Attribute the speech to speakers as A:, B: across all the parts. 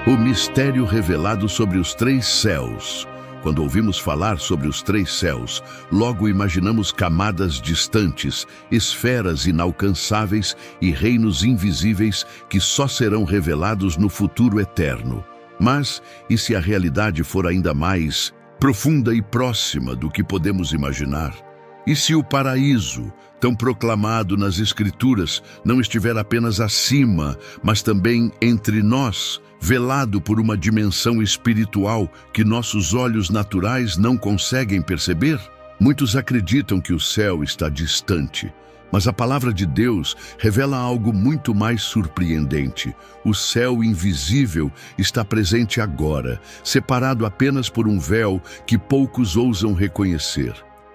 A: O mistério revelado sobre os três céus. Quando ouvimos falar sobre os três céus, logo imaginamos camadas distantes, esferas inalcançáveis e reinos invisíveis que só serão revelados no futuro eterno. Mas, e se a realidade for ainda mais profunda e próxima do que podemos imaginar? E se o paraíso, tão proclamado nas Escrituras, não estiver apenas acima, mas também entre nós, velado por uma dimensão espiritual que nossos olhos naturais não conseguem perceber? Muitos acreditam que o céu está distante, mas a palavra de Deus revela algo muito mais surpreendente. O céu invisível está presente agora, separado apenas por um véu que poucos ousam reconhecer.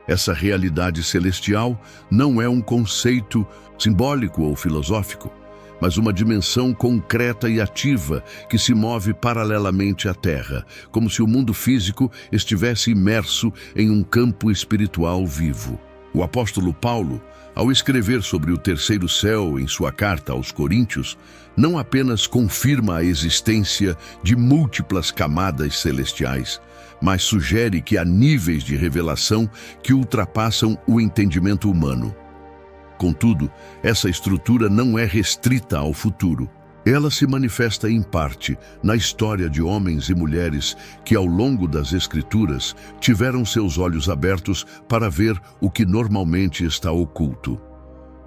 A: Essa realidade celestial não é um conceito simbólico ou filosófico, mas uma dimensão concreta e ativa que se move paralelamente à Terra, como se o mundo físico estivesse imerso em um campo espiritual vivo. O apóstolo Paulo, ao escrever sobre o terceiro céu em sua carta aos Coríntios, não apenas confirma a existência de múltiplas camadas celestiais, mas sugere que há níveis de revelação que ultrapassam o entendimento humano. Contudo, essa estrutura não é restrita ao futuro. Ela se manifesta em parte na história de homens e mulheres que, ao longo das Escrituras, tiveram seus olhos abertos para ver o que normalmente está oculto.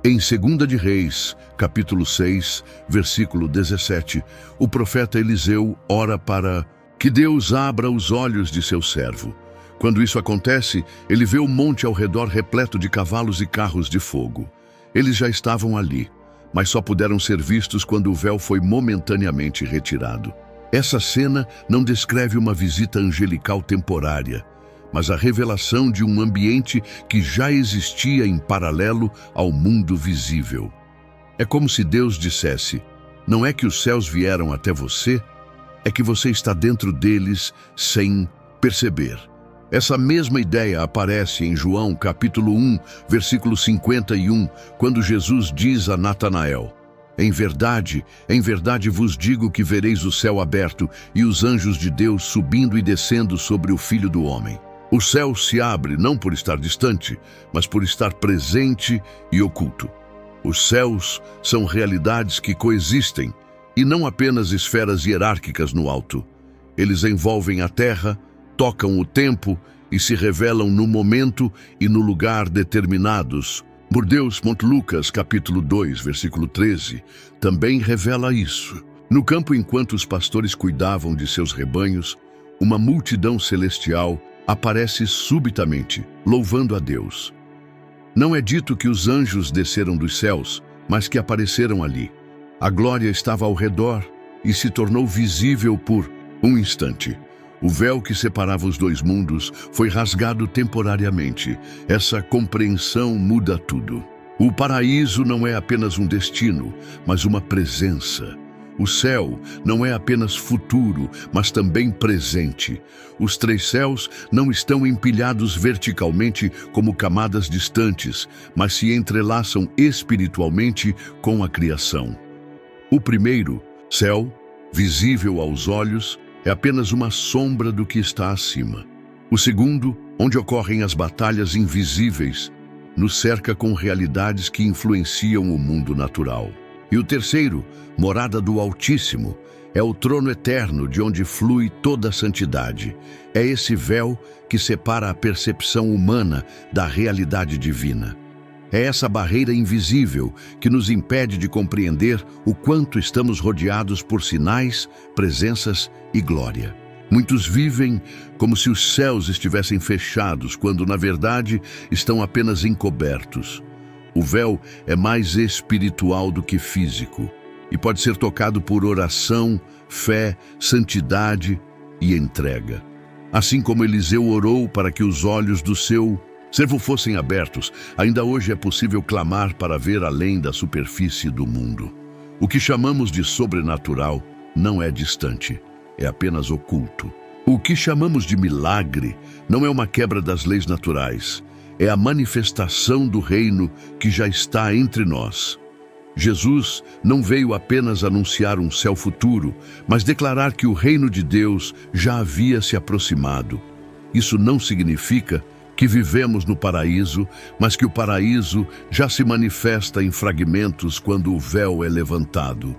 A: Em 2 de Reis, capítulo 6, versículo 17, o profeta Eliseu ora para que Deus abra os olhos de seu servo. Quando isso acontece, ele vê o monte ao redor repleto de cavalos e carros de fogo. Eles já estavam ali, mas só puderam ser vistos quando o véu foi momentaneamente retirado. Essa cena não descreve uma visita angelical temporária, mas a revelação de um ambiente que já existia em paralelo ao mundo visível. É como se Deus dissesse: não é que os céus vieram até você, é que você está dentro deles sem perceber. Essa mesma ideia aparece em João capítulo 1, versículo 51, quando Jesus diz a Natanael: em verdade vos digo que vereis o céu aberto e os anjos de Deus subindo e descendo sobre o Filho do Homem. O céu se abre não por estar distante, mas por estar presente e oculto. Os céus são realidades que coexistem, e não apenas esferas hierárquicas no alto. Eles envolvem a terra, tocam o tempo e se revelam no momento e no lugar determinados. Por Deus, Lucas, capítulo 2, versículo 13, também revela isso. No campo, enquanto os pastores cuidavam de seus rebanhos, uma multidão celestial aparece subitamente, louvando a Deus. Não é dito que os anjos desceram dos céus, mas que apareceram ali. A glória estava ao redor e se tornou visível por um instante. O véu que separava os dois mundos foi rasgado temporariamente. Essa compreensão muda tudo. O paraíso não é apenas um destino, mas uma presença. O céu não é apenas futuro, mas também presente. Os três céus não estão empilhados verticalmente como camadas distantes, mas se entrelaçam espiritualmente com a criação. O primeiro, céu, visível aos olhos, é apenas uma sombra do que está acima. O segundo, onde ocorrem as batalhas invisíveis, nos cerca com realidades que influenciam o mundo natural. E o terceiro, morada do Altíssimo, é o trono eterno de onde flui toda a santidade. É esse véu que separa a percepção humana da realidade divina. É essa barreira invisível que nos impede de compreender o quanto estamos rodeados por sinais, presenças e glória. Muitos vivem como se os céus estivessem fechados, quando, na verdade, estão apenas encobertos. O véu é mais espiritual do que físico e pode ser tocado por oração, fé, santidade e entrega. Assim como Eliseu orou para que os olhos do seu servo fossem abertos, ainda hoje é possível clamar para ver além da superfície do mundo. O que chamamos de sobrenatural não é distante, é apenas oculto. O que chamamos de milagre não é uma quebra das leis naturais, é a manifestação do reino que já está entre nós. Jesus não veio apenas anunciar um céu futuro, mas declarar que o reino de Deus já havia se aproximado. Isso não significa que vivemos no paraíso, mas que o paraíso já se manifesta em fragmentos quando o véu é levantado.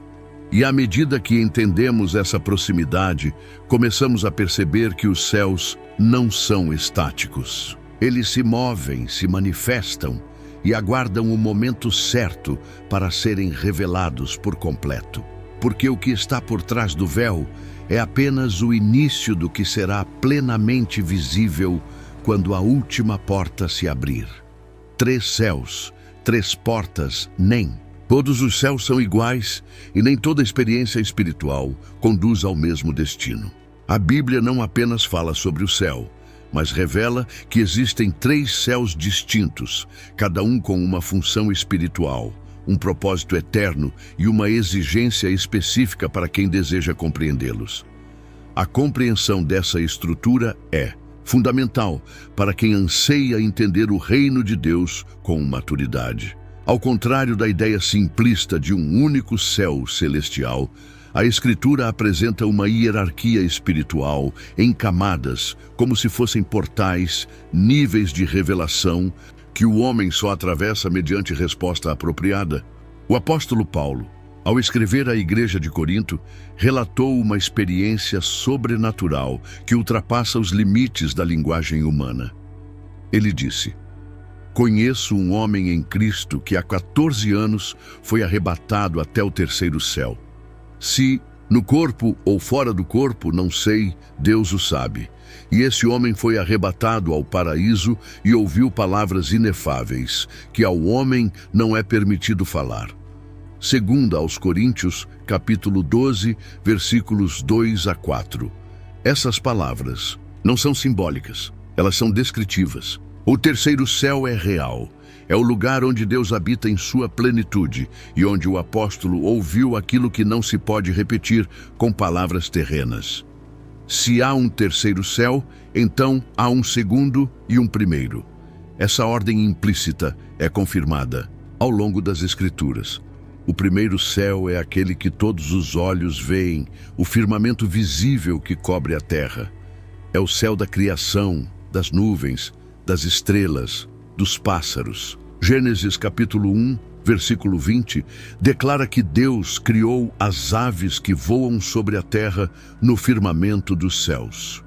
A: E à medida que entendemos essa proximidade, começamos a perceber que os céus não são estáticos. Eles se movem, se manifestam e aguardam o momento certo para serem revelados por completo. Porque o que está por trás do véu é apenas o início do que será plenamente visível quando a última porta se abrir. 3 céus, 3 portas, nem. Todos os céus são iguais e nem toda experiência espiritual conduz ao mesmo destino. A Bíblia não apenas fala sobre o céu, mas revela que existem 3 céus distintos, cada um com uma função espiritual, um propósito eterno e uma exigência específica para quem deseja compreendê-los. A compreensão dessa estrutura é fundamental para quem anseia entender o reino de Deus com maturidade. Ao contrário da ideia simplista de um único céu celestial, a Escritura apresenta uma hierarquia espiritual em camadas, como se fossem portais, níveis de revelação, que o homem só atravessa mediante resposta apropriada. O apóstolo Paulo, ao escrever à igreja de Corinto, relatou uma experiência sobrenatural que ultrapassa os limites da linguagem humana. Ele disse: "Conheço um homem em Cristo que há 14 anos foi arrebatado até o 3º céu. Se no corpo ou fora do corpo, não sei, Deus o sabe. E esse homem foi arrebatado ao paraíso e ouviu palavras inefáveis, que ao homem não é permitido falar." Segunda aos Coríntios, capítulo 12, versículos 2 a 4. Essas palavras não são simbólicas, elas são descritivas. O 3º céu é real. É o lugar onde Deus habita em sua plenitude e onde o apóstolo ouviu aquilo que não se pode repetir com palavras terrenas. Se há um 3º céu, então há um 2º e um 1º. Essa ordem implícita é confirmada ao longo das Escrituras. O 1º céu é aquele que todos os olhos veem, o firmamento visível que cobre a terra. É o céu da criação, das nuvens, das estrelas, dos pássaros. Gênesis capítulo 1, versículo 20, declara que Deus criou as aves que voam sobre a terra no firmamento dos céus.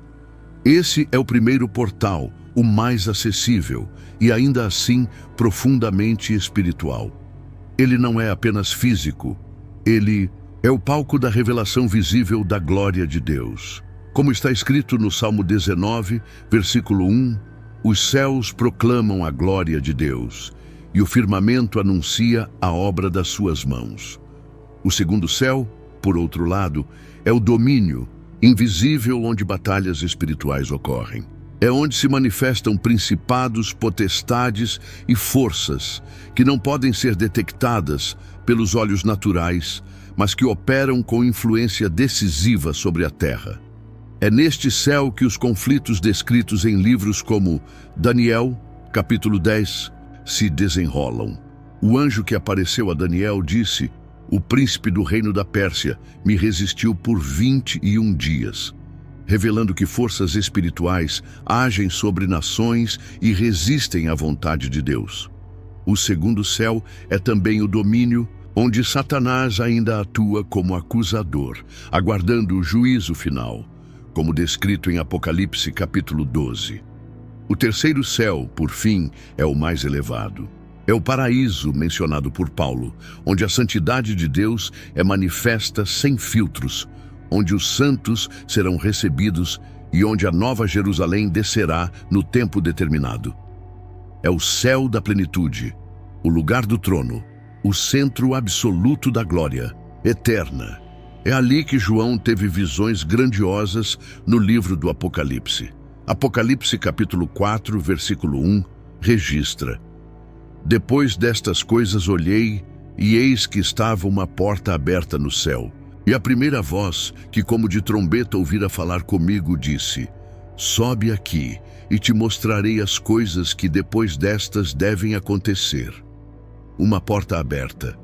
A: Esse é o primeiro portal, o mais acessível e ainda assim profundamente espiritual. Ele não é apenas físico, ele é o palco da revelação visível da glória de Deus. Como está escrito no Salmo 19, versículo 1, os céus proclamam a glória de Deus, e o firmamento anuncia a obra das suas mãos. O 2º céu, por outro lado, é o domínio invisível onde batalhas espirituais ocorrem. É onde se manifestam principados, potestades e forças que não podem ser detectadas pelos olhos naturais, mas que operam com influência decisiva sobre a terra. É neste céu que os conflitos descritos em livros como Daniel, capítulo 10, se desenrolam. O anjo que apareceu a Daniel disse: "O príncipe do reino da Pérsia me resistiu por 21 dias", revelando que forças espirituais agem sobre nações e resistem à vontade de Deus. O 2º céu é também o domínio, onde Satanás ainda atua como acusador, aguardando o juízo final, como descrito em Apocalipse capítulo 12. O 3º céu, por fim, é o mais elevado. É o paraíso mencionado por Paulo, onde a santidade de Deus é manifesta sem filtros, onde os santos serão recebidos e onde a nova Jerusalém descerá no tempo determinado. É o céu da plenitude, o lugar do trono, o centro absoluto da glória, eterna. É ali que João teve visões grandiosas no livro do Apocalipse. Apocalipse capítulo 4, versículo 1, registra: "Depois destas coisas olhei, e eis que estava uma porta aberta no céu. E a primeira voz, que como de trombeta ouvira falar comigo, disse: Sobe aqui, e te mostrarei as coisas que depois destas devem acontecer." Uma porta aberta.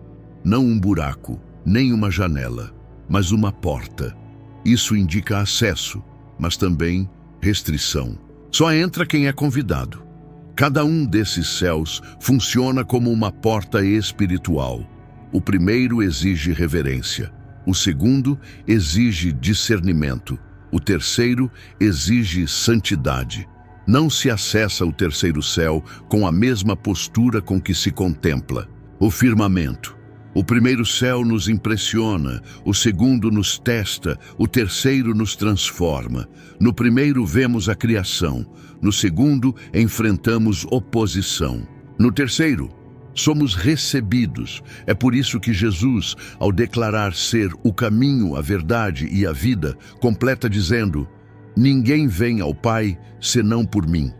A: Não um buraco, nem uma janela, mas uma porta. Isso indica acesso, mas também restrição. Só entra quem é convidado. Cada um desses céus funciona como uma porta espiritual. O primeiro exige reverência. O segundo exige discernimento. O terceiro exige santidade. Não se acessa o terceiro céu com a mesma postura com que se contempla. O firmamento. O primeiro céu nos impressiona, o segundo nos testa, o terceiro nos transforma. No primeiro vemos a criação, no segundo enfrentamos oposição. No terceiro, somos recebidos. É por isso que Jesus, ao declarar ser o caminho, a verdade e a vida, completa dizendo: ninguém vem ao Pai senão por mim.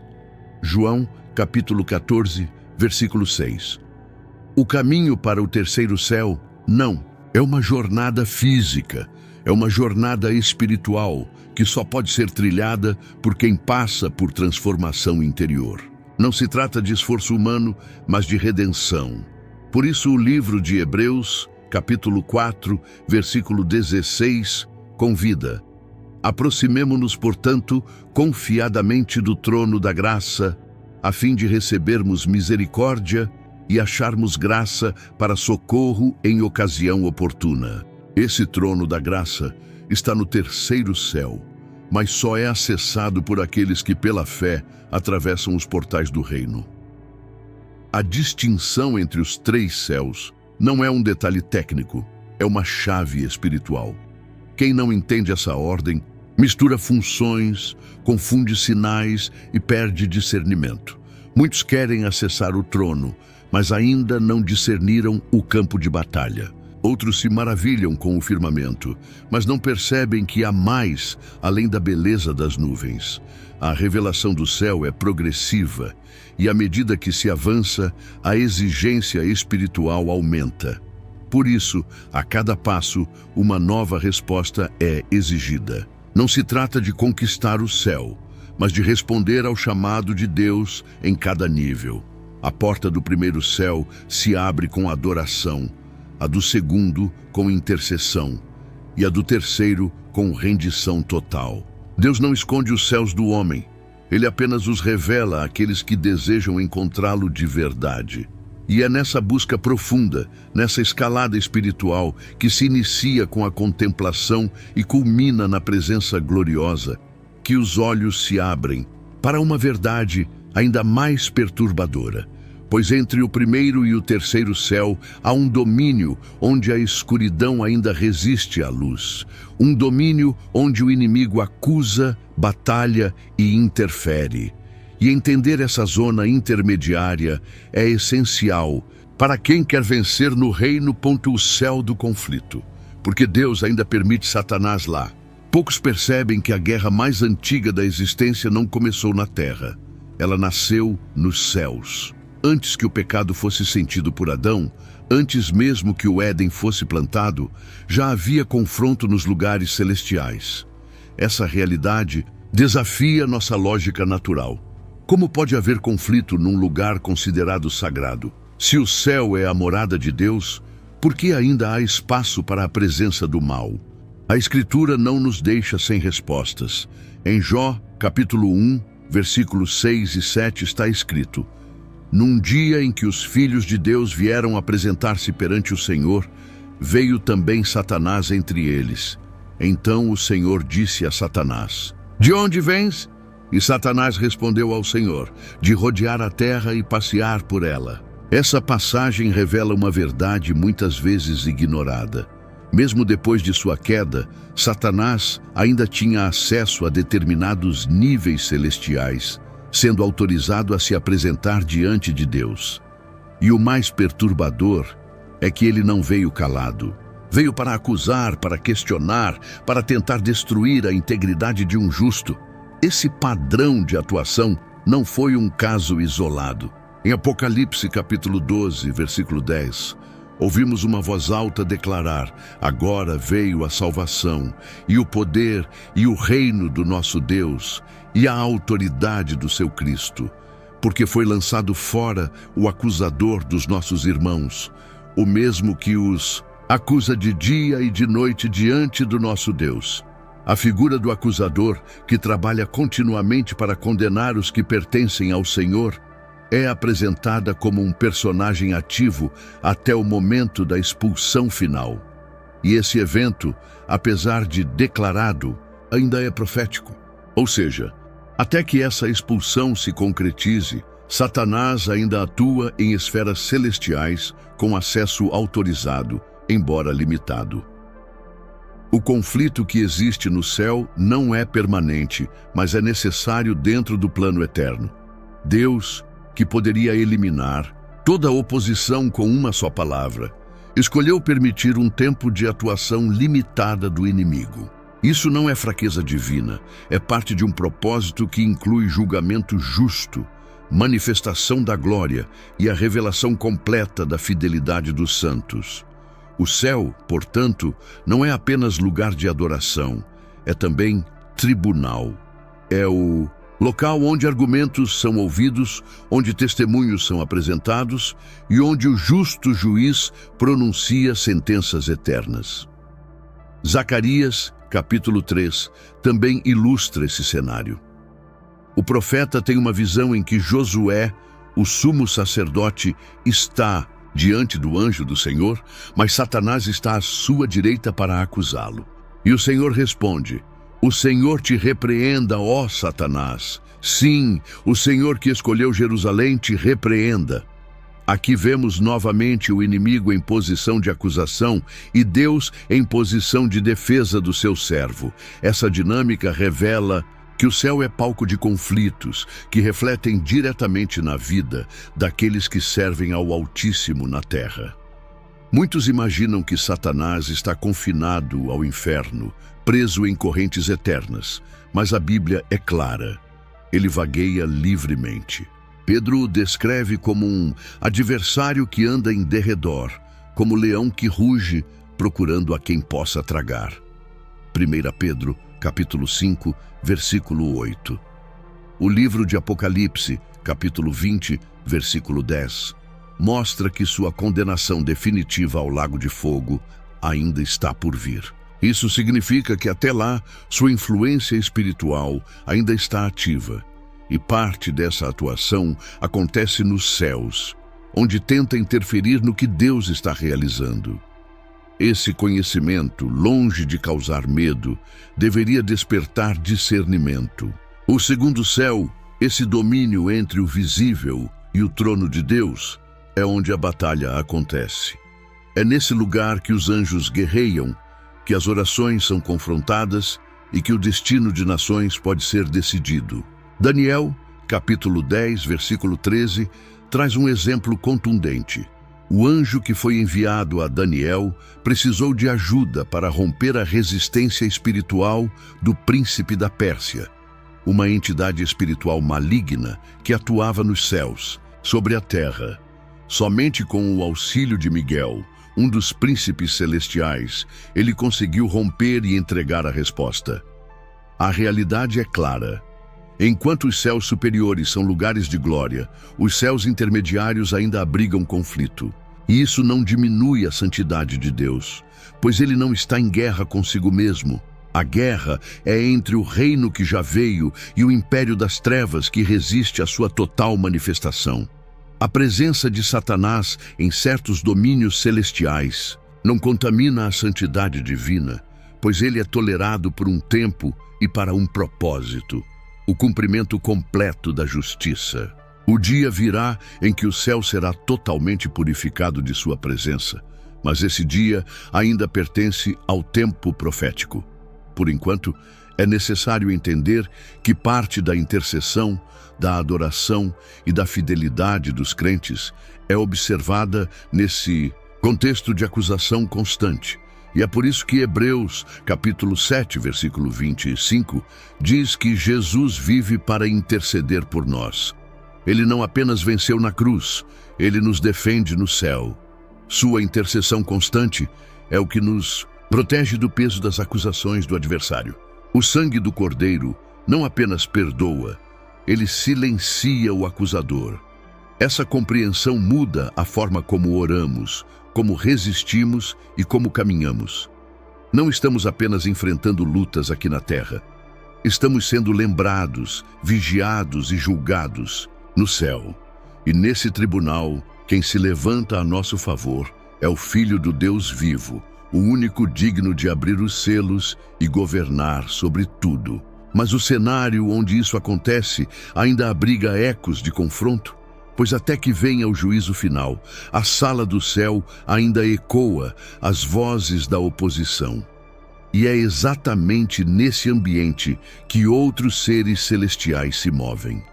A: João, capítulo 14, versículo 6. O caminho para o terceiro céu, não, é uma jornada física, é uma jornada espiritual que só pode ser trilhada por quem passa por transformação interior. Não se trata de esforço humano, mas de redenção. Por isso o livro de Hebreus, capítulo 4, versículo 16, convida: aproximemo-nos, portanto, confiadamente do trono da graça, a fim de recebermos misericórdia e acharmos graça para socorro em ocasião oportuna. Esse trono da graça está no terceiro céu, mas só é acessado por aqueles que, pela fé, atravessam os portais do reino. A distinção entre os três céus não é um detalhe técnico, é uma chave espiritual. Quem não entende essa ordem, mistura funções, confunde sinais e perde discernimento. Muitos querem acessar o trono, mas ainda não discerniram o campo de batalha. Outros se maravilham com o firmamento, mas não percebem que há mais além da beleza das nuvens. A revelação do céu é progressiva, e à medida que se avança, a exigência espiritual aumenta. Por isso, a cada passo, uma nova resposta é exigida. Não se trata de conquistar o céu, mas de responder ao chamado de Deus em cada nível. A porta do primeiro céu se abre com adoração, a do segundo com intercessão e a do terceiro com rendição total. Deus não esconde os céus do homem, Ele apenas os revela àqueles que desejam encontrá-lo de verdade. E é nessa busca profunda, nessa escalada espiritual, que se inicia com a contemplação e culmina na presença gloriosa, que os olhos se abrem para uma verdade ainda mais perturbadora. Pois entre o primeiro e o terceiro céu há um domínio onde a escuridão ainda resiste à luz. Um domínio onde o inimigo acusa, batalha e interfere. E entender essa zona intermediária é essencial para quem quer vencer no reino. O céu do conflito. Porque Deus ainda permite Satanás lá. Poucos percebem que a guerra mais antiga da existência não começou na terra. Ela nasceu nos céus. Antes que o pecado fosse sentido por Adão, antes mesmo que o Éden fosse plantado, já havia confronto nos lugares celestiais. Essa realidade desafia nossa lógica natural. Como pode haver conflito num lugar considerado sagrado? Se o céu é a morada de Deus, por que ainda há espaço para a presença do mal? A Escritura não nos deixa sem respostas. Em Jó, capítulo 1, versículos 6 e 7 está escrito: num dia em que os filhos de Deus vieram apresentar-se perante o Senhor, veio também Satanás entre eles. Então o Senhor disse a Satanás: de onde vens? E Satanás respondeu ao Senhor: de rodear a terra e passear por ela. Essa passagem revela uma verdade muitas vezes ignorada. Mesmo depois de sua queda, Satanás ainda tinha acesso a determinados níveis celestiais, sendo autorizado a se apresentar diante de Deus. E o mais perturbador é que ele não veio calado. Veio para acusar, para questionar, para tentar destruir a integridade de um justo. Esse padrão de atuação não foi um caso isolado. Em Apocalipse capítulo 12, versículo 10, ouvimos uma voz alta declarar: agora veio a salvação, e o poder e o reino do nosso Deus, e a autoridade do seu Cristo, porque foi lançado fora o acusador dos nossos irmãos, o mesmo que os acusa de dia e de noite diante do nosso Deus. A figura do acusador, que trabalha continuamente para condenar os que pertencem ao Senhor, é apresentada como um personagem ativo até o momento da expulsão final. E esse evento, apesar de declarado, ainda é profético. Ou seja, até que essa expulsão se concretize, Satanás ainda atua em esferas celestiais com acesso autorizado, embora limitado. O conflito que existe no céu não é permanente, mas é necessário dentro do plano eterno. Deus, que poderia eliminar toda oposição com uma só palavra, escolheu permitir um tempo de atuação limitada do inimigo. Isso não é fraqueza divina, é parte de um propósito que inclui julgamento justo, manifestação da glória e a revelação completa da fidelidade dos santos. O céu, portanto, não é apenas lugar de adoração, é também tribunal. É o local onde argumentos são ouvidos, onde testemunhos são apresentados e onde o justo juiz pronuncia sentenças eternas. Zacarias, capítulo 3, também ilustra esse cenário. O profeta tem uma visão em que Josué, o sumo sacerdote, está diante do anjo do Senhor, mas Satanás está à sua direita para acusá-lo. E o Senhor responde: "O Senhor te repreenda, ó Satanás. Sim, o Senhor que escolheu Jerusalém te repreenda." Aqui vemos novamente o inimigo em posição de acusação e Deus em posição de defesa do seu servo. Essa dinâmica revela que o céu é palco de conflitos que refletem diretamente na vida daqueles que servem ao Altíssimo na terra. Muitos imaginam que Satanás está confinado ao inferno, preso em correntes eternas, mas a Bíblia é clara. Ele vagueia livremente. Pedro o descreve como um adversário que anda em derredor, como leão que ruge, procurando a quem possa tragar. 1 Pedro, capítulo 5, versículo 8. O livro de Apocalipse, capítulo 20, versículo 10, mostra que sua condenação definitiva ao lago de fogo ainda está por vir. Isso significa que até lá, sua influência espiritual ainda está ativa. E parte dessa atuação acontece nos céus, onde tenta interferir no que Deus está realizando. Esse conhecimento, longe de causar medo, deveria despertar discernimento. O segundo céu, esse domínio entre o visível e o trono de Deus, é onde a batalha acontece. É nesse lugar que os anjos guerreiam, que as orações são confrontadas e que o destino de nações pode ser decidido. Daniel, capítulo 10, versículo 13, traz um exemplo contundente. O anjo que foi enviado a Daniel precisou de ajuda para romper a resistência espiritual do príncipe da Pérsia, uma entidade espiritual maligna que atuava nos céus, sobre a terra. Somente com o auxílio de Miguel, um dos príncipes celestiais, ele conseguiu romper e entregar a resposta. A realidade é clara. Enquanto os céus superiores são lugares de glória, os céus intermediários ainda abrigam conflito. E isso não diminui a santidade de Deus, pois ele não está em guerra consigo mesmo. A guerra é entre o reino que já veio e o império das trevas que resiste à sua total manifestação. A presença de Satanás em certos domínios celestiais não contamina a santidade divina, pois ele é tolerado por um tempo e para um propósito: o cumprimento completo da justiça. O dia virá em que o céu será totalmente purificado de sua presença, mas esse dia ainda pertence ao tempo profético. Por enquanto, é necessário entender que parte da intercessão, da adoração e da fidelidade dos crentes é observada nesse contexto de acusação constante. E é por isso que Hebreus, capítulo 7, versículo 25, diz que Jesus vive para interceder por nós. Ele não apenas venceu na cruz, ele nos defende no céu. Sua intercessão constante é o que nos protege do peso das acusações do adversário. O sangue do Cordeiro não apenas perdoa, ele silencia o acusador. Essa compreensão muda a forma como oramos, como resistimos e como caminhamos. Não estamos apenas enfrentando lutas aqui na Terra. Estamos sendo lembrados, vigiados e julgados no céu. E nesse tribunal, quem se levanta a nosso favor é o Filho do Deus vivo, o único digno de abrir os selos e governar sobre tudo. Mas o cenário onde isso acontece ainda abriga ecos de confronto, pois até que venha o juízo final, a sala do céu ainda ecoa as vozes da oposição. E é exatamente nesse ambiente que outros seres celestiais se movem.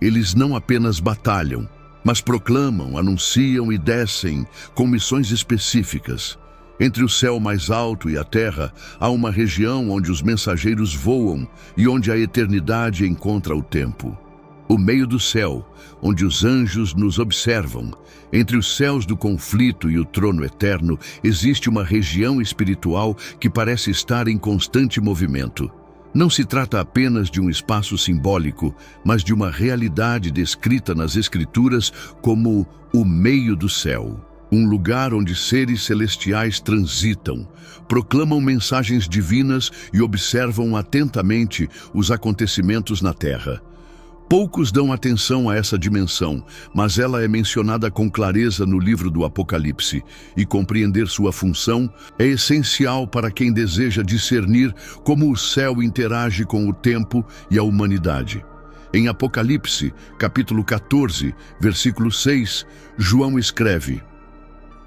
A: Eles não apenas batalham, mas proclamam, anunciam e descem com missões específicas. Entre o céu mais alto e a terra, há uma região onde os mensageiros voam e onde a eternidade encontra o tempo. O meio do céu, onde os anjos nos observam, entre os céus do conflito e o trono eterno, existe uma região espiritual que parece estar em constante movimento. Não se trata apenas de um espaço simbólico, mas de uma realidade descrita nas Escrituras como o meio do céu. Um lugar onde seres celestiais transitam, proclamam mensagens divinas e observam atentamente os acontecimentos na terra. Poucos dão atenção a essa dimensão, mas ela é mencionada com clareza no livro do Apocalipse, e compreender sua função é essencial para quem deseja discernir como o céu interage com o tempo e a humanidade. Em Apocalipse, capítulo 14, versículo 6, João escreve: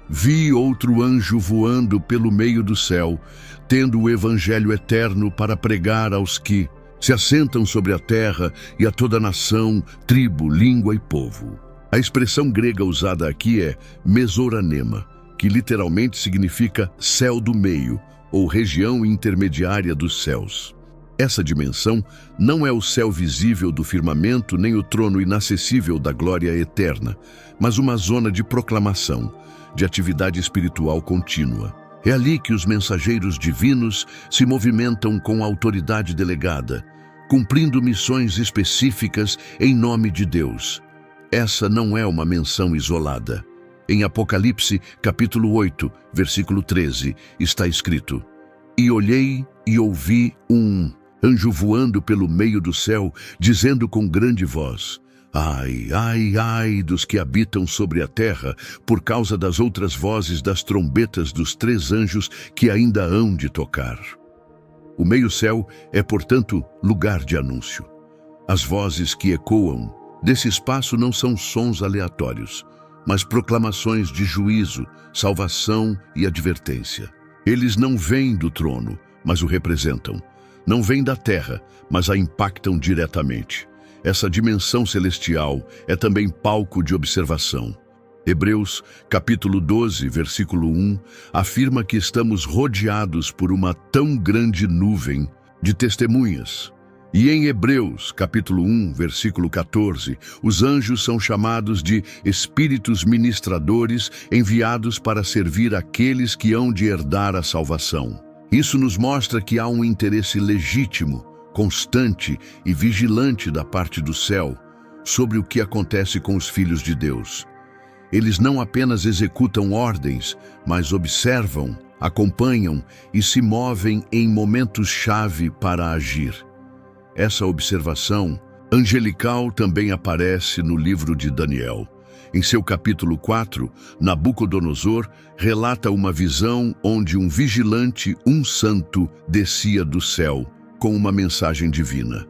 A: Vi outro anjo voando pelo meio do céu, tendo o evangelho eterno para pregar aos que se assentam sobre a terra e a toda nação, tribo, língua e povo. A expressão grega usada aqui é mesoranema, que literalmente significa céu do meio, ou região intermediária dos céus. Essa dimensão não é o céu visível do firmamento nem o trono inacessível da glória eterna, mas uma zona de proclamação, de atividade espiritual contínua. É ali que os mensageiros divinos se movimentam com autoridade delegada, cumprindo missões específicas em nome de Deus. Essa não é uma menção isolada. Em Apocalipse, capítulo 8, versículo 13, está escrito: E olhei e ouvi um anjo voando pelo meio do céu, dizendo com grande voz: Ai, ai, ai dos que habitam sobre a terra, por causa das outras vozes das trombetas dos 3 anjos que ainda hão de tocar. O meio-céu é, portanto, lugar de anúncio. As vozes que ecoam desse espaço não são sons aleatórios, mas proclamações de juízo, salvação e advertência. Eles não vêm do trono, mas o representam. Não vêm da terra, mas a impactam diretamente. Essa dimensão celestial é também palco de observação. Hebreus, capítulo 12, versículo 1, afirma que estamos rodeados por uma tão grande nuvem de testemunhas. E em Hebreus, capítulo 1, versículo 14, os anjos são chamados de espíritos ministradores enviados para servir aqueles que hão de herdar a salvação. Isso nos mostra que há um interesse legítimo, constante e vigilante da parte do céu sobre o que acontece com os filhos de Deus. Eles não apenas executam ordens, mas observam, acompanham e se movem em momentos-chave para agir. Essa observação angelical também aparece no livro de Daniel. Em seu capítulo 4, Nabucodonosor relata uma visão onde um vigilante, um santo, descia do céu com uma mensagem divina.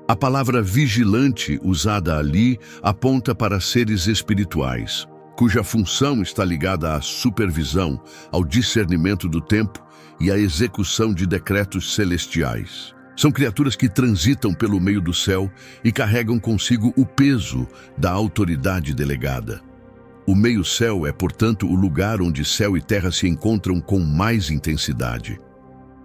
A: A palavra vigilante usada ali aponta para seres espirituais, cuja função está ligada à supervisão, ao discernimento do tempo e à execução de decretos celestiais. São criaturas que transitam pelo meio do céu e carregam consigo o peso da autoridade delegada. O meio-céu é, portanto, o lugar onde céu e terra se encontram com mais intensidade.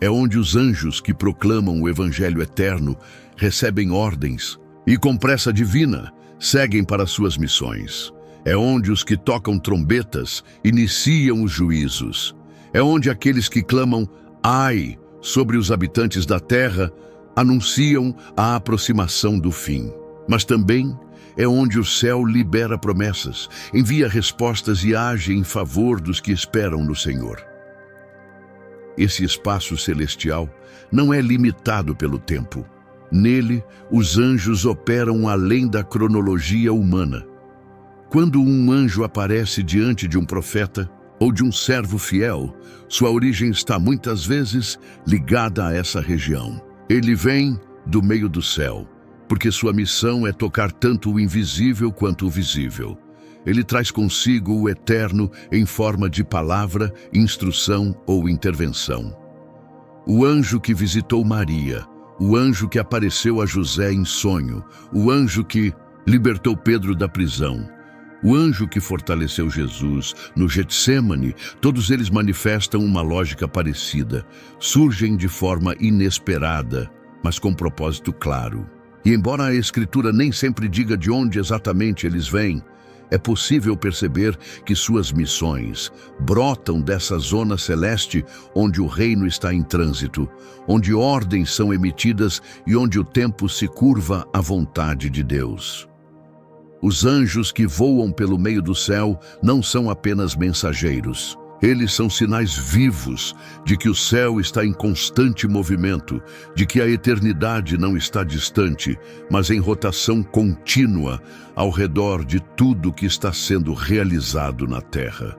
A: É onde os anjos que proclamam o Evangelho eterno recebem ordens e, com pressa divina, seguem para suas missões. É onde os que tocam trombetas iniciam os juízos. É onde aqueles que clamam "ai" sobre os habitantes da terra anunciam a aproximação do fim. Mas também é onde o céu libera promessas, envia respostas e age em favor dos que esperam no Senhor. Esse espaço celestial não é limitado pelo tempo. Nele, os anjos operam além da cronologia humana. Quando um anjo aparece diante de um profeta ou de um servo fiel, sua origem está muitas vezes ligada a essa região. Ele vem do meio do céu, porque sua missão é tocar tanto o invisível quanto o visível. Ele traz consigo o eterno em forma de palavra, instrução ou intervenção. O anjo que visitou Maria, o anjo que apareceu a José em sonho, o anjo que libertou Pedro da prisão, o anjo que fortaleceu Jesus no Getsêmani, todos eles manifestam uma lógica parecida, surgem de forma inesperada, mas com propósito claro. E embora a Escritura nem sempre diga de onde exatamente eles vêm, é possível perceber que suas missões brotam dessa zona celeste onde o reino está em trânsito, onde ordens são emitidas e onde o tempo se curva à vontade de Deus. Os anjos que voam pelo meio do céu não são apenas mensageiros. Eles são sinais vivos de que o céu está em constante movimento, de que a eternidade não está distante, mas em rotação contínua ao redor de tudo que está sendo realizado na terra.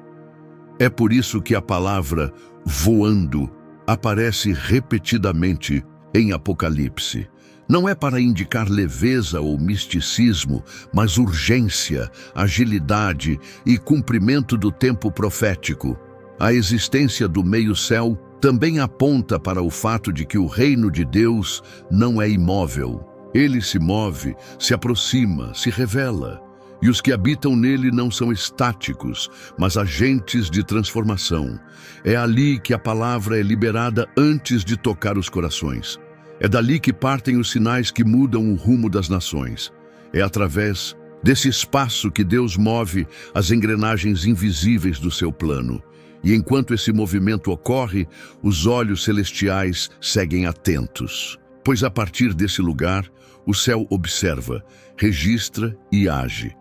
A: É por isso que a palavra voando aparece repetidamente em Apocalipse. Não é para indicar leveza ou misticismo, mas urgência, agilidade e cumprimento do tempo profético. A existência do meio-céu também aponta para o fato de que o reino de Deus não é imóvel. Ele se move, se aproxima, se revela. E os que habitam nele não são estáticos, mas agentes de transformação. É ali que a palavra é liberada antes de tocar os corações. É dali que partem os sinais que mudam o rumo das nações. É através desse espaço que Deus move as engrenagens invisíveis do seu plano. E enquanto esse movimento ocorre, os olhos celestiais seguem atentos. Pois a partir desse lugar, o céu observa, registra e age.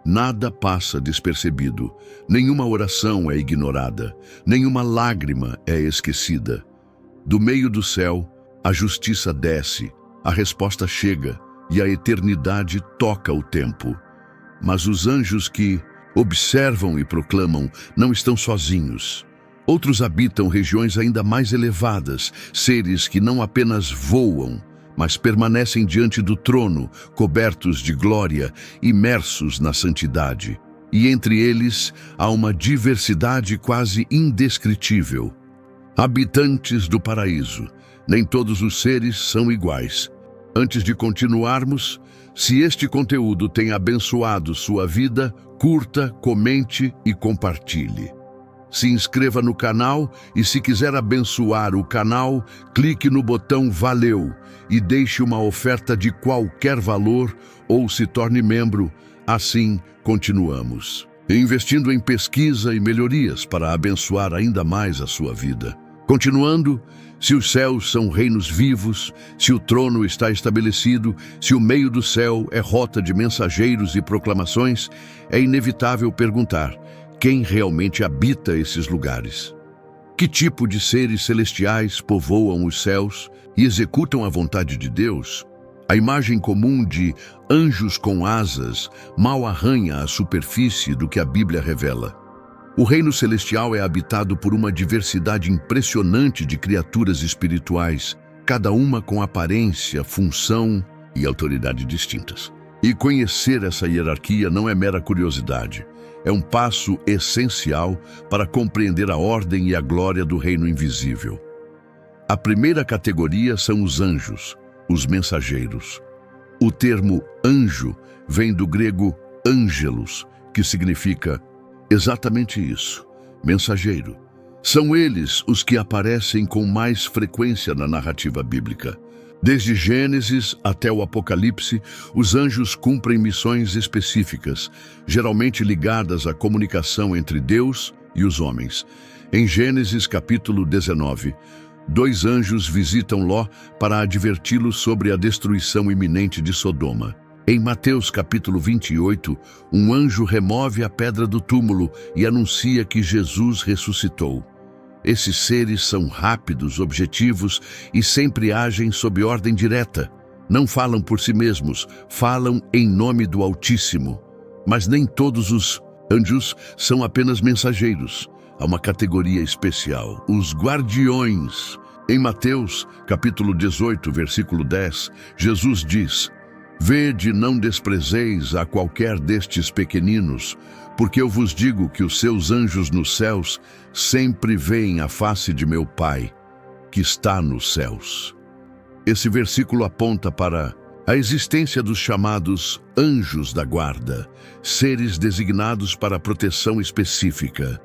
A: Nada passa despercebido, nenhuma oração é ignorada, nenhuma lágrima é esquecida. Do meio do céu, a justiça desce, a resposta chega e a eternidade toca o tempo. Mas os anjos que observam e proclamam não estão sozinhos. Outros habitam regiões ainda mais elevadas, seres que não apenas voam, mas permanecem diante do trono, cobertos de glória, imersos na santidade. E entre eles há uma diversidade quase indescritível. Habitantes do paraíso. Nem todos os seres são iguais. Antes de continuarmos, se este conteúdo tem abençoado sua vida, curta, comente e compartilhe. Se inscreva no canal e se quiser abençoar o canal, clique no botão Valeu e deixe uma oferta de qualquer valor ou se torne membro. Assim, continuamos. Investindo em pesquisa e melhorias para abençoar ainda mais a sua vida. Continuando, se os céus são reinos vivos, se o trono está estabelecido, se o meio do céu é rota de mensageiros e proclamações, é inevitável perguntar: quem realmente habita esses lugares? Que tipo de seres celestiais povoam os céus e executam a vontade de Deus? A imagem comum de anjos com asas mal arranha a superfície do que a Bíblia revela. O reino celestial é habitado por uma diversidade impressionante de criaturas espirituais, cada uma com aparência, função e autoridade distintas. E conhecer essa hierarquia não é mera curiosidade. É um passo essencial para compreender a ordem e a glória do reino invisível. A primeira categoria são os anjos, os mensageiros. O termo anjo vem do grego ângelos, que significa exatamente isso, mensageiro. São eles os que aparecem com mais frequência na narrativa bíblica. Desde Gênesis até o Apocalipse, os anjos cumprem missões específicas, geralmente ligadas à comunicação entre Deus e os homens. Em Gênesis capítulo 19, 2 anjos visitam Ló para adverti-lo sobre a destruição iminente de Sodoma. Em Mateus capítulo 28, um anjo remove a pedra do túmulo e anuncia que Jesus ressuscitou. Esses seres são rápidos, objetivos e sempre agem sob ordem direta. Não falam por si mesmos, falam em nome do Altíssimo. Mas nem todos os anjos são apenas mensageiros. Há uma categoria especial, os guardiões. Em Mateus capítulo 18, versículo 10, Jesus diz: Vede, não desprezeis a qualquer destes pequeninos, porque eu vos digo que os seus anjos nos céus sempre veem a face de meu Pai, que está nos céus. Esse versículo aponta para a existência dos chamados anjos da guarda, seres designados para proteção específica.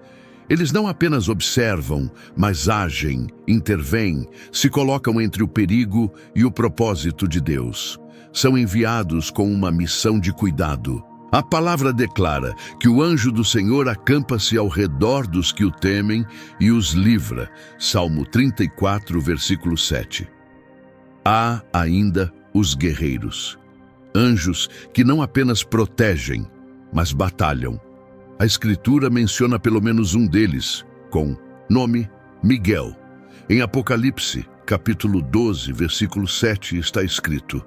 A: Eles não apenas observam, mas agem, intervêm, se colocam entre o perigo e o propósito de Deus. São enviados com uma missão de cuidado. A palavra declara que o anjo do Senhor acampa-se ao redor dos que o temem e os livra. Salmo 34, versículo 7. Há ainda os guerreiros, anjos que não apenas protegem, mas batalham. A Escritura menciona pelo menos um deles, com nome Miguel. Em Apocalipse, capítulo 12, versículo 7, está escrito: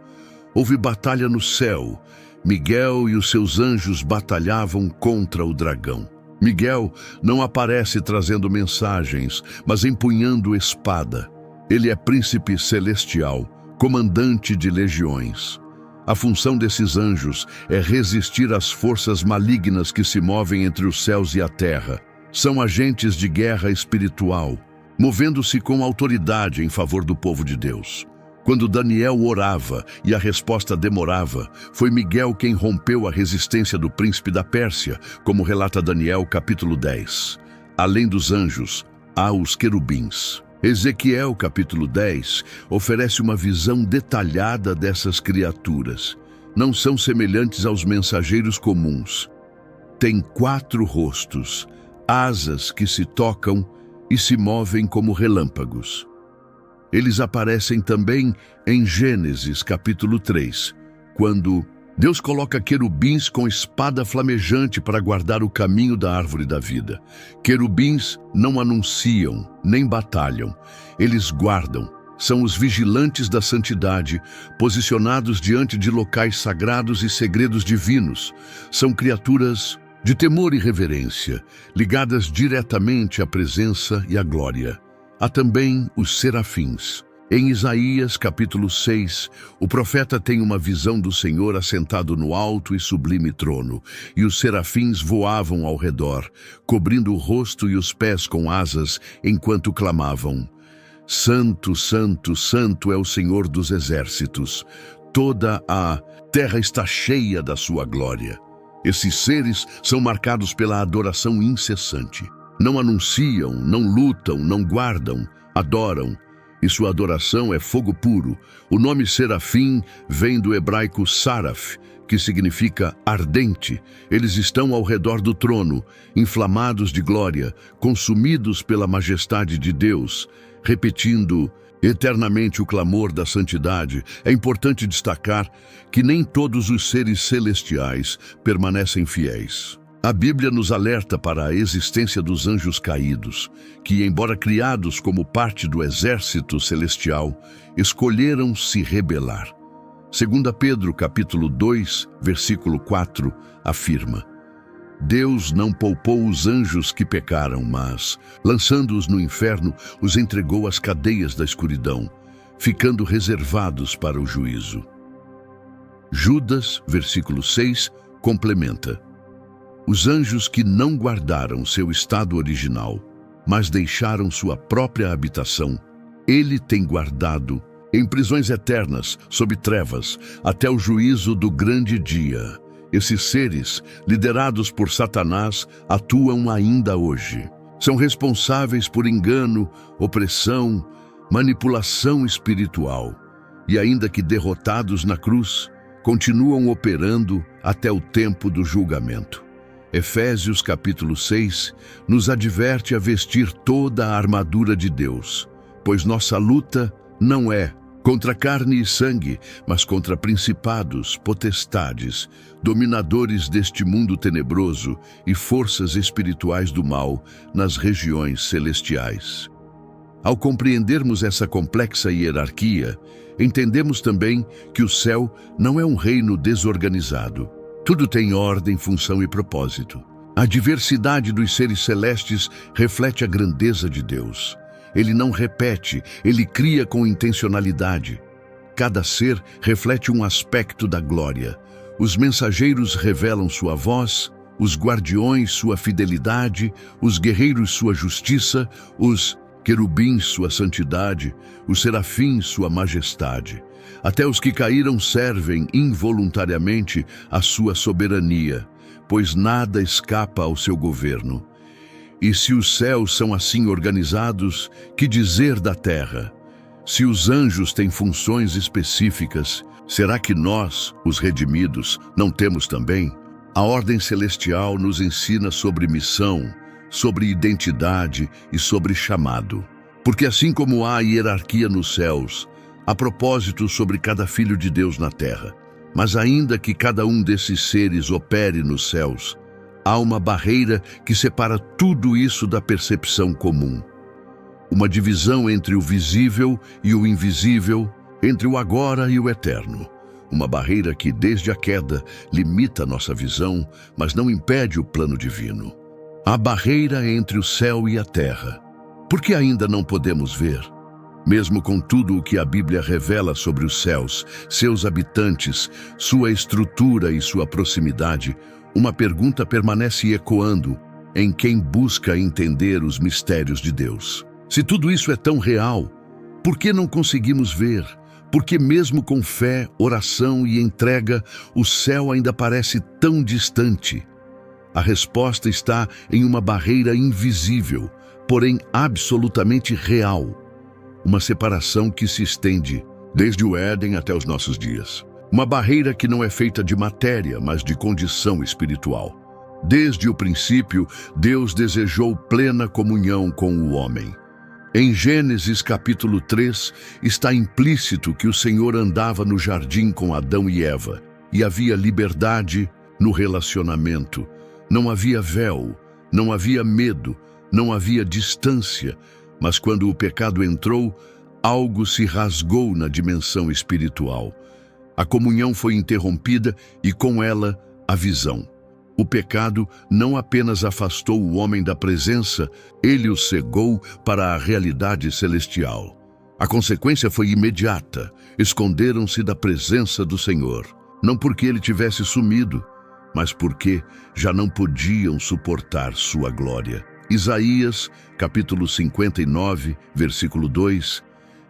A: Houve batalha no céu, Miguel e os seus anjos batalhavam contra o dragão. Miguel não aparece trazendo mensagens, mas empunhando espada. Ele é príncipe celestial, comandante de legiões. A função desses anjos é resistir às forças malignas que se movem entre os céus e a terra. São agentes de guerra espiritual, movendo-se com autoridade em favor do povo de Deus. Quando Daniel orava e a resposta demorava, foi Miguel quem rompeu a resistência do príncipe da Pérsia, como relata Daniel capítulo 10. Além dos anjos, há os querubins. Ezequiel capítulo 10 oferece uma visão detalhada dessas criaturas. Não são semelhantes aos mensageiros comuns. Têm 4 rostos, asas que se tocam e se movem como relâmpagos. Eles aparecem também em Gênesis capítulo 3, quando Deus coloca querubins com espada flamejante para guardar o caminho da árvore da vida. Querubins não anunciam, nem batalham. Eles guardam. São os vigilantes da santidade, posicionados diante de locais sagrados e segredos divinos. São criaturas de temor e reverência, ligadas diretamente à presença e à glória. Há também os serafins. Em Isaías capítulo 6, o profeta tem uma visão do Senhor assentado no alto e sublime trono, e os serafins voavam ao redor, cobrindo o rosto e os pés com asas, enquanto clamavam: Santo, Santo, Santo é o Senhor dos exércitos. Toda a terra está cheia da sua glória. Esses seres são marcados pela adoração incessante. Não anunciam, não lutam, não guardam, adoram. E sua adoração é fogo puro. O nome serafim vem do hebraico saraf, que significa ardente. Eles estão ao redor do trono, inflamados de glória, consumidos pela majestade de Deus, repetindo eternamente o clamor da santidade. É importante destacar que nem todos os seres celestiais permanecem fiéis. A Bíblia nos alerta para a existência dos anjos caídos, que, embora criados como parte do exército celestial, escolheram se rebelar. 2 Pedro capítulo 2, versículo 4, afirma: Deus não poupou os anjos que pecaram, mas, lançando-os no inferno, os entregou às cadeias da escuridão, ficando reservados para o juízo. Judas, versículo 6, complementa: Os anjos que não guardaram seu estado original, mas deixaram sua própria habitação, ele tem guardado em prisões eternas, sob trevas, até o juízo do grande dia. Esses seres, liderados por Satanás, atuam ainda hoje. São responsáveis por engano, opressão, manipulação espiritual. E ainda que derrotados na cruz, continuam operando até o tempo do julgamento. Efésios capítulo 6 nos adverte a vestir toda a armadura de Deus, pois nossa luta não é contra carne e sangue, mas contra principados, potestades, dominadores deste mundo tenebroso e forças espirituais do mal nas regiões celestiais. Ao compreendermos essa complexa hierarquia, entendemos também que o céu não é um reino desorganizado. Tudo tem ordem, função e propósito. A diversidade dos seres celestes reflete a grandeza de Deus. Ele não repete, ele cria com intencionalidade. Cada ser reflete um aspecto da glória. Os mensageiros revelam sua voz, os guardiões sua fidelidade, os guerreiros sua justiça, os querubins sua santidade, os serafins sua majestade. Até os que caíram servem involuntariamente à sua soberania, pois nada escapa ao seu governo. E se os céus são assim organizados, que dizer da terra? Se os anjos têm funções específicas, será que nós, os redimidos, não temos também? A ordem celestial nos ensina sobre missão, sobre identidade e sobre chamado. Porque assim como há hierarquia nos céus, há propósito sobre cada filho de Deus na terra. Mas ainda que cada um desses seres opere nos céus, há uma barreira que separa tudo isso da percepção comum. Uma divisão entre o visível e o invisível, entre o agora e o eterno. Uma barreira que, desde a queda, limita nossa visão, mas não impede o plano divino. A barreira entre o céu e a terra. Por que ainda não podemos ver? Mesmo com tudo o que a Bíblia revela sobre os céus, seus habitantes, sua estrutura e sua proximidade, uma pergunta permanece ecoando em quem busca entender os mistérios de Deus. Se tudo isso é tão real, por que não conseguimos ver? Porque mesmo com fé, oração e entrega, o céu ainda parece tão distante. A resposta está em uma barreira invisível, porém absolutamente real. Uma separação que se estende desde o Éden até os nossos dias. Uma barreira que não é feita de matéria, mas de condição espiritual. Desde o princípio, Deus desejou plena comunhão com o homem. Em Gênesis capítulo 3, está implícito que o Senhor andava no jardim com Adão e Eva, e havia liberdade no relacionamento. Não havia véu, não havia medo, não havia distância, mas quando o pecado entrou, algo se rasgou na dimensão espiritual. A comunhão foi interrompida e, com ela, a visão. O pecado não apenas afastou o homem da presença, ele o cegou para a realidade celestial. A consequência foi imediata. Esconderam-se da presença do Senhor. Não porque ele tivesse sumido, mas porque já não podiam suportar sua glória. Isaías, capítulo 59, versículo 2,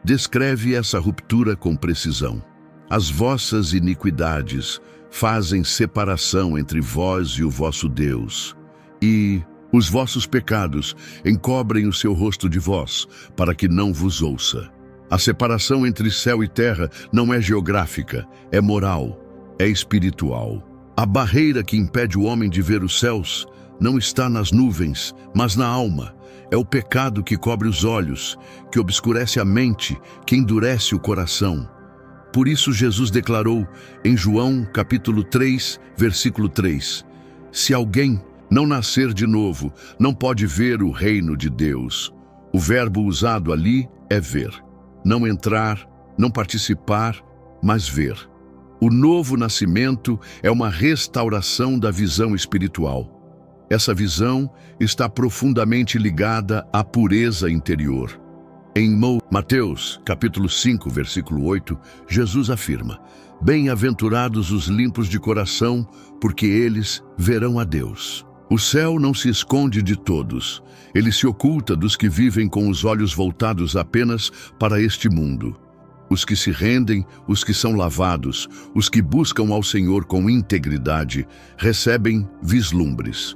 A: descreve essa ruptura com precisão. As vossas iniquidades fazem separação entre vós e o vosso Deus, e os vossos pecados encobrem o seu rosto de vós, para que não vos ouça. A separação entre céu e terra não é geográfica, é moral, é espiritual. A barreira que impede o homem de ver os céus não está nas nuvens, mas na alma. É o pecado que cobre os olhos, que obscurece a mente, que endurece o coração. Por isso Jesus declarou em João capítulo 3, versículo 3, se alguém não nascer de novo, não pode ver o reino de Deus. O verbo usado ali é ver. Não entrar, não participar, mas ver. O novo nascimento é uma restauração da visão espiritual. Essa visão está profundamente ligada à pureza interior. Em Mateus, capítulo 5, versículo 8, Jesus afirma, bem-aventurados os limpos de coração, porque eles verão a Deus. O céu não se esconde de todos, ele se oculta dos que vivem com os olhos voltados apenas para este mundo. Os que se rendem, os que são lavados, os que buscam ao Senhor com integridade, recebem vislumbres.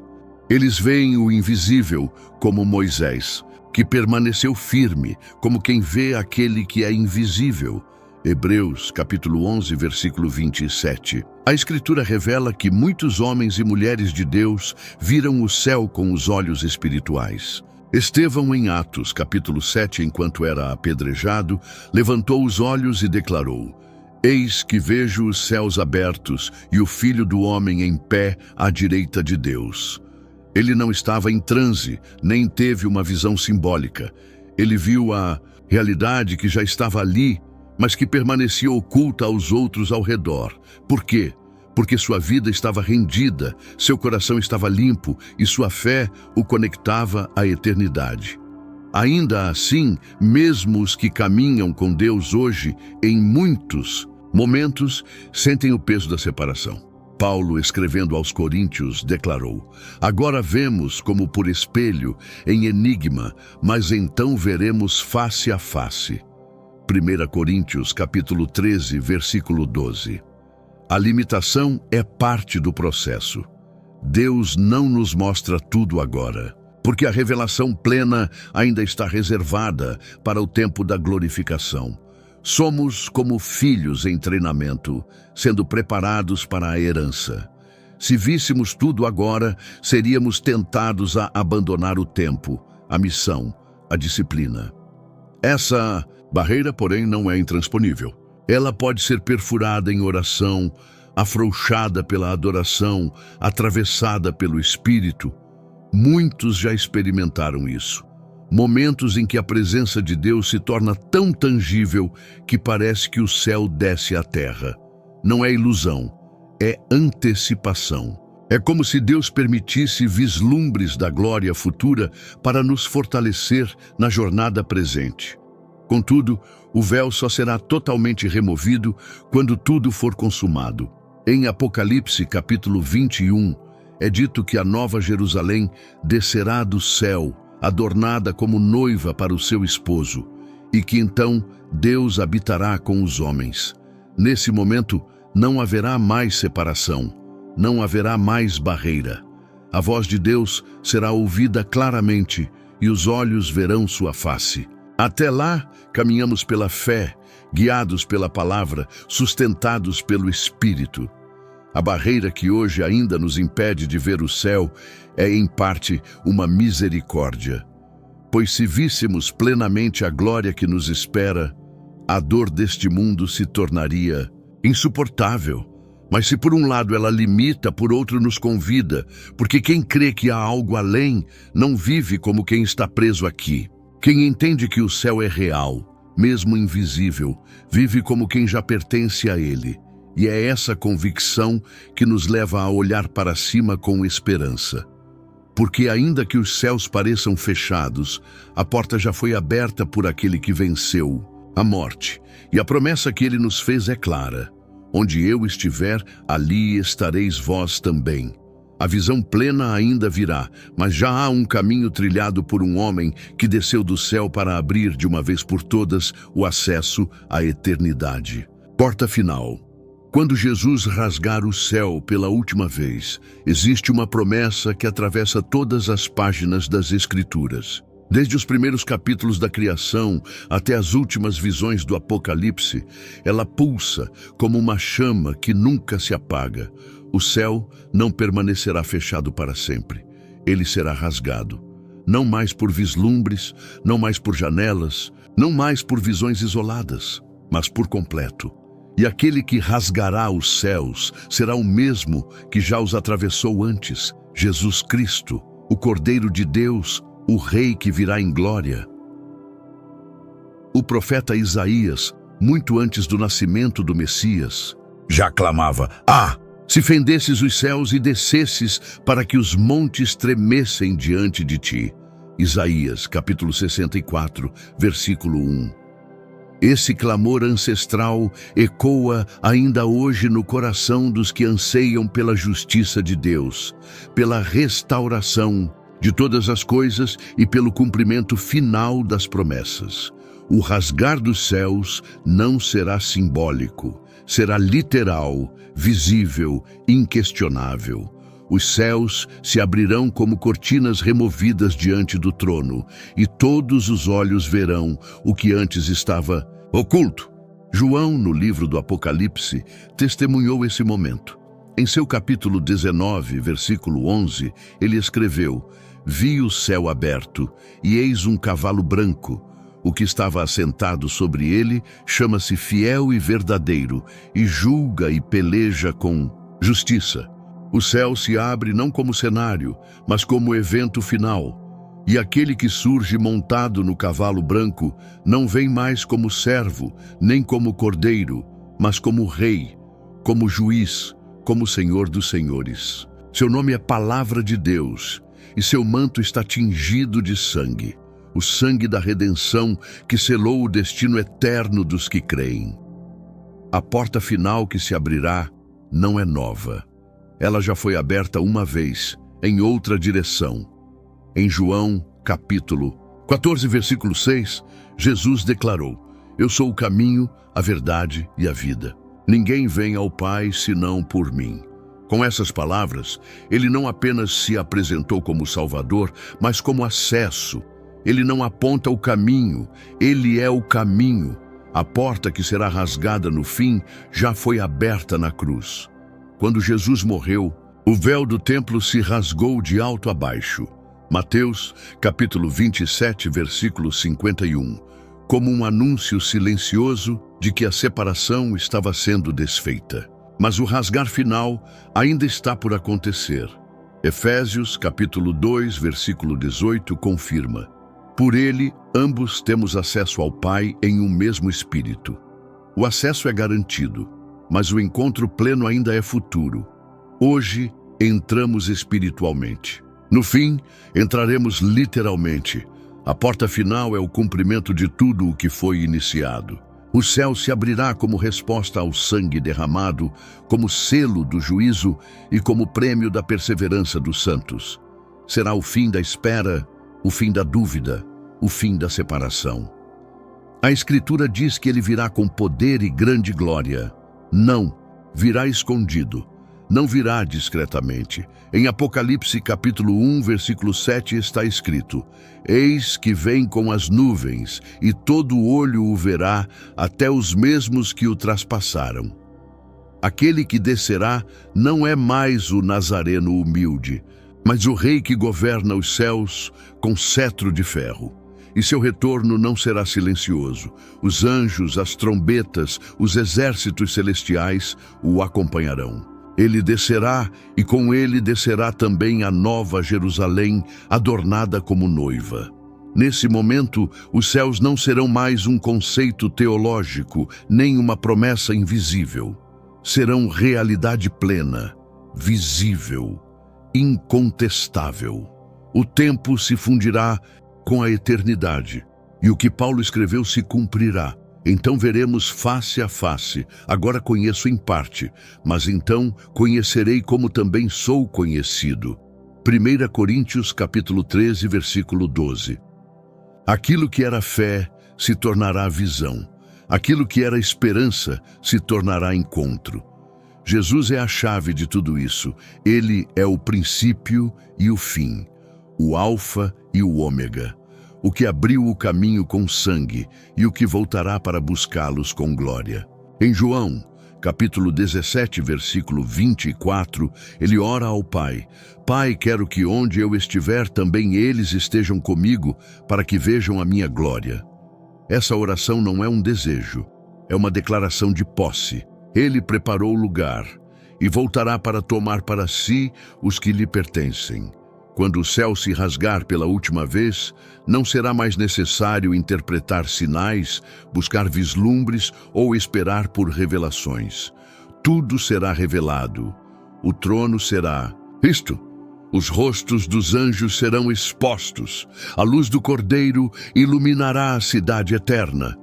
A: Eles veem o invisível, como Moisés, que permaneceu firme, como quem vê aquele que é invisível. Hebreus, capítulo 11, versículo 27. A Escritura revela que muitos homens e mulheres de Deus viram o céu com os olhos espirituais. Estevão, em Atos, capítulo 7, enquanto era apedrejado, levantou os olhos e declarou: Eis que vejo os céus abertos e o Filho do Homem em pé à direita de Deus. Ele não estava em transe, nem teve uma visão simbólica. Ele viu a realidade que já estava ali, mas que permanecia oculta aos outros ao redor. Por quê? Porque sua vida estava rendida, seu coração estava limpo e sua fé o conectava à eternidade. Ainda assim, mesmo os que caminham com Deus hoje, em muitos momentos, sentem o peso da separação. Paulo, escrevendo aos Coríntios, declarou: Agora vemos como por espelho, em enigma, mas então veremos face a face. 1 Coríntios, capítulo 13, versículo 12. A limitação é parte do processo. Deus não nos mostra tudo agora, porque a revelação plena ainda está reservada para o tempo da glorificação. Somos como filhos em treinamento, sendo preparados para a herança. Se víssemos tudo agora, seríamos tentados a abandonar o tempo, a missão, a disciplina. Essa barreira, porém, não é intransponível. Ela pode ser perfurada em oração, afrouxada pela adoração, atravessada pelo Espírito. Muitos já experimentaram isso. Momentos em que a presença de Deus se torna tão tangível que parece que o céu desce à terra. Não é ilusão, é antecipação. É como se Deus permitisse vislumbres da glória futura para nos fortalecer na jornada presente. Contudo, o véu só será totalmente removido quando tudo for consumado. Em Apocalipse, capítulo 21, é dito que a nova Jerusalém descerá do céu, adornada como noiva para o seu esposo, e que então Deus habitará com os homens. Nesse momento, não haverá mais separação, não haverá mais barreira. A voz de Deus será ouvida claramente e os olhos verão sua face. Até lá, caminhamos pela fé, guiados pela palavra, sustentados pelo Espírito. A barreira que hoje ainda nos impede de ver o céu é, em parte, uma misericórdia. Pois se víssemos plenamente a glória que nos espera, a dor deste mundo se tornaria insuportável. Mas se por um lado ela limita, por outro nos convida, porque quem crê que há algo além não vive como quem está preso aqui. Quem entende que o céu é real, mesmo invisível, vive como quem já pertence a ele. E é essa convicção que nos leva a olhar para cima com esperança. Porque ainda que os céus pareçam fechados, a porta já foi aberta por aquele que venceu a morte. E a promessa que ele nos fez é clara: onde eu estiver, ali estareis vós também. A visão plena ainda virá, mas já há um caminho trilhado por um homem que desceu do céu para abrir de uma vez por todas o acesso à eternidade. Porta final. Quando Jesus rasgar o céu pela última vez, existe uma promessa que atravessa todas as páginas das Escrituras. Desde os primeiros capítulos da criação até as últimas visões do Apocalipse, ela pulsa como uma chama que nunca se apaga. O céu não permanecerá fechado para sempre. Ele será rasgado. Não mais por vislumbres, não mais por janelas, não mais por visões isoladas, mas por completo. E aquele que rasgará os céus será o mesmo que já os atravessou antes, Jesus Cristo, o Cordeiro de Deus, o Rei que virá em glória. O profeta Isaías, muito antes do nascimento do Messias, já clamava: se fendesses os céus e descesses para que os montes tremessem diante de ti. Isaías, capítulo 64, versículo 1. Esse clamor ancestral ecoa ainda hoje no coração dos que anseiam pela justiça de Deus, pela restauração de todas as coisas e pelo cumprimento final das promessas. O rasgar dos céus não será simbólico, será literal, visível, inquestionável. Os céus se abrirão como cortinas removidas diante do trono, e todos os olhos verão o que antes estava oculto. João, no livro do Apocalipse, testemunhou esse momento. Em seu capítulo 19, versículo 11, ele escreveu: vi o céu aberto, e eis um cavalo branco. O que estava assentado sobre ele chama-se Fiel e Verdadeiro, e julga e peleja com justiça. O céu se abre não como cenário, mas como evento final. E aquele que surge montado no cavalo branco não vem mais como servo, nem como cordeiro, mas como rei, como juiz, como Senhor dos senhores. Seu nome é Palavra de Deus, e seu manto está tingido de sangue, o sangue da redenção que selou o destino eterno dos que creem. A porta final que se abrirá não é nova. Ela já foi aberta uma vez, em outra direção. Em João, capítulo 14, versículo 6, Jesus declarou: Eu sou o caminho, a verdade e a vida. Ninguém vem ao Pai senão por mim. Com essas palavras, ele não apenas se apresentou como Salvador, mas como acesso. Ele não aponta o caminho, ele é o caminho. A porta que será rasgada no fim já foi aberta na cruz. Quando Jesus morreu, o véu do templo se rasgou de alto a baixo. Mateus, capítulo 27, versículo 51, como um anúncio silencioso de que a separação estava sendo desfeita. Mas o rasgar final ainda está por acontecer. Efésios, capítulo 2, versículo 18, confirma: Por ele, ambos temos acesso ao Pai em um mesmo Espírito. O acesso é garantido, mas o encontro pleno ainda é futuro. Hoje, entramos espiritualmente. No fim, entraremos literalmente. A porta final é o cumprimento de tudo o que foi iniciado. O céu se abrirá como resposta ao sangue derramado, como selo do juízo e como prêmio da perseverança dos santos. Será o fim da espera, o fim da dúvida, o fim da separação. A Escritura diz que ele virá com poder e grande glória. Não, virá escondido. Não virá discretamente. Em Apocalipse capítulo 1, versículo 7 está escrito: Eis que vem com as nuvens, e todo olho o verá, até os mesmos que o traspassaram. Aquele que descerá não é mais o Nazareno humilde, mas o Rei que governa os céus com cetro de ferro. E seu retorno não será silencioso. Os anjos, as trombetas, os exércitos celestiais o acompanharão. Ele descerá, e com ele descerá também a nova Jerusalém, adornada como noiva. Nesse momento, os céus não serão mais um conceito teológico, nem uma promessa invisível. Serão realidade plena, visível, incontestável. O tempo se fundirá com a eternidade, e o que Paulo escreveu se cumprirá. Então veremos face a face. Agora conheço em parte, mas então conhecerei como também sou conhecido. 1 Coríntios capítulo 13, versículo 12. Aquilo que era fé se tornará visão. Aquilo que era esperança se tornará encontro. Jesus é a chave de tudo isso. Ele é o princípio e o fim, o alfa e o ômega. O que abriu o caminho com sangue e o que voltará para buscá-los com glória. Em João, capítulo 17, versículo 24, ele ora ao Pai: Pai, quero que onde eu estiver também eles estejam comigo, para que vejam a minha glória. Essa oração não é um desejo, é uma declaração de posse. Ele preparou o lugar e voltará para tomar para si os que lhe pertencem. Quando o céu se rasgar pela última vez, não será mais necessário interpretar sinais, buscar vislumbres ou esperar por revelações. Tudo será revelado. O trono será visto. Os rostos dos anjos serão expostos. A luz do Cordeiro iluminará a cidade eterna.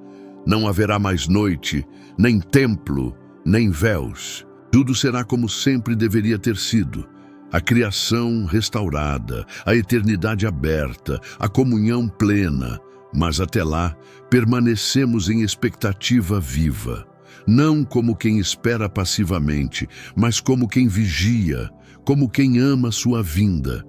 A: Não haverá mais noite, nem templo, nem véus. Tudo será como sempre deveria ter sido. A criação restaurada, a eternidade aberta, a comunhão plena. Mas até lá, permanecemos em expectativa viva. Não como quem espera passivamente, mas como quem vigia, como quem ama sua vinda.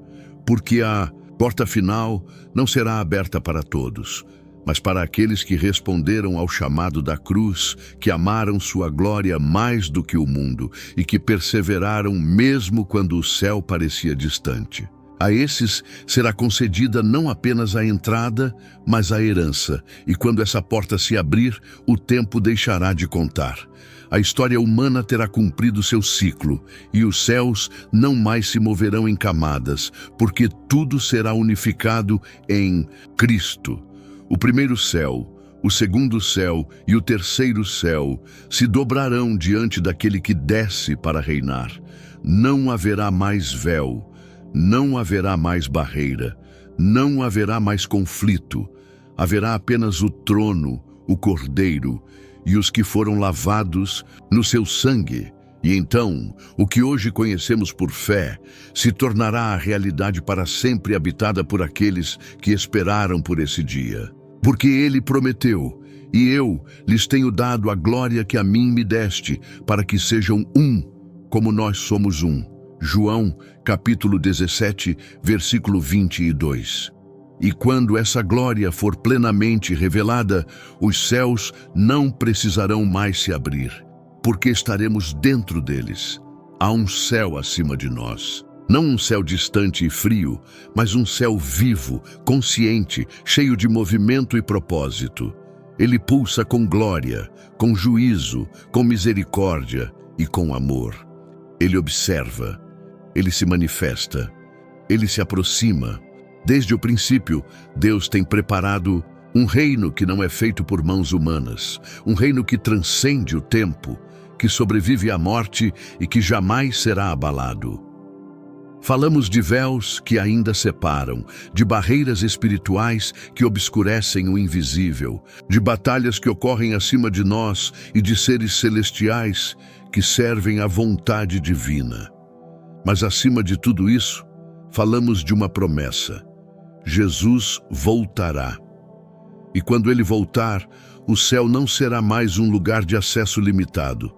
A: Porque a porta final não será aberta para todos, mas para aqueles que responderam ao chamado da cruz, que amaram sua glória mais do que o mundo e que perseveraram mesmo quando o céu parecia distante. A esses será concedida não apenas a entrada, mas a herança, e quando essa porta se abrir, o tempo deixará de contar. A história humana terá cumprido seu ciclo, e os céus não mais se moverão em camadas, porque tudo será unificado em Cristo. O primeiro céu, o segundo céu e o terceiro céu se dobrarão diante daquele que desce para reinar. Não haverá mais véu, não haverá mais barreira, não haverá mais conflito. Haverá apenas o trono, o cordeiro e os que foram lavados no seu sangue. E então, o que hoje conhecemos por fé se tornará a realidade para sempre, habitada por aqueles que esperaram por esse dia. Porque ele prometeu, e eu lhes tenho dado a glória que a mim me deste, para que sejam um, como nós somos um. João, capítulo 17, versículo 22. E quando essa glória for plenamente revelada, os céus não precisarão mais se abrir, porque estaremos dentro deles. Há um céu acima de nós. Não um céu distante e frio, mas um céu vivo, consciente, cheio de movimento e propósito. Ele pulsa com glória, com juízo, com misericórdia e com amor. Ele observa, ele se manifesta, ele se aproxima. Desde o princípio, Deus tem preparado um reino que não é feito por mãos humanas, um reino que transcende o tempo, que sobrevive à morte e que jamais será abalado. Falamos de véus que ainda separam, de barreiras espirituais que obscurecem o invisível, de batalhas que ocorrem acima de nós e de seres celestiais que servem à vontade divina. Mas acima de tudo isso, falamos de uma promessa. Jesus voltará. E quando ele voltar, o céu não será mais um lugar de acesso limitado.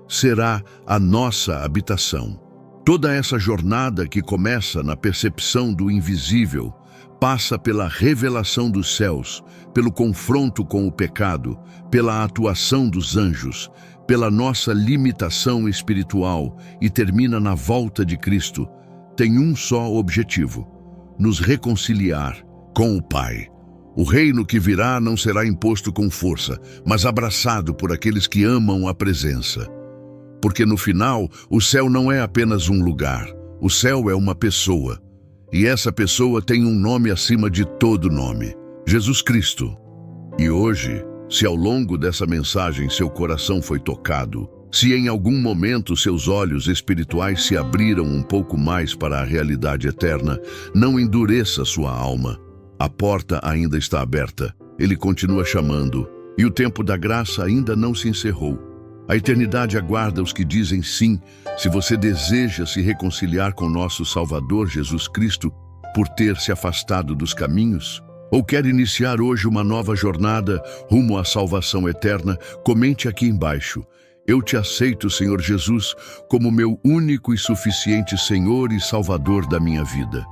A: Será a nossa habitação. Toda essa jornada que começa na percepção do invisível, passa pela revelação dos céus, pelo confronto com o pecado, pela atuação dos anjos, pela nossa limitação espiritual e termina na volta de Cristo. Tem um só objetivo: nos reconciliar com o Pai. O reino que virá não será imposto com força, mas abraçado por aqueles que amam a presença. Porque no final, o céu não é apenas um lugar. O céu é uma pessoa. E essa pessoa tem um nome acima de todo nome: Jesus Cristo. E hoje, se ao longo dessa mensagem seu coração foi tocado, se em algum momento seus olhos espirituais se abriram um pouco mais para a realidade eterna, não endureça sua alma. A porta ainda está aberta. Ele continua chamando. E o tempo da graça ainda não se encerrou. A eternidade aguarda os que dizem sim, se você deseja se reconciliar com nosso Salvador Jesus Cristo por ter se afastado dos caminhos, ou quer iniciar hoje uma nova jornada rumo à salvação eterna, comente aqui embaixo: eu te aceito, Senhor Jesus, como meu único e suficiente Senhor e Salvador da minha vida.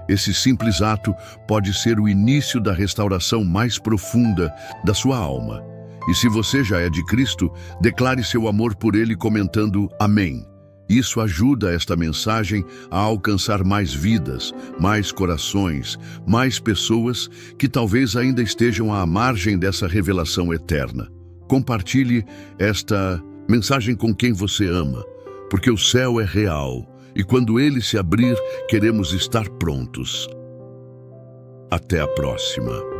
A: Esse simples ato pode ser o início da restauração mais profunda da sua alma. E se você já é de Cristo, declare seu amor por Ele comentando Amém. Isso ajuda esta mensagem a alcançar mais vidas, mais corações, mais pessoas que talvez ainda estejam à margem dessa revelação eterna. Compartilhe esta mensagem com quem você ama, porque o céu é real e quando ele se abrir, queremos estar prontos. Até a próxima.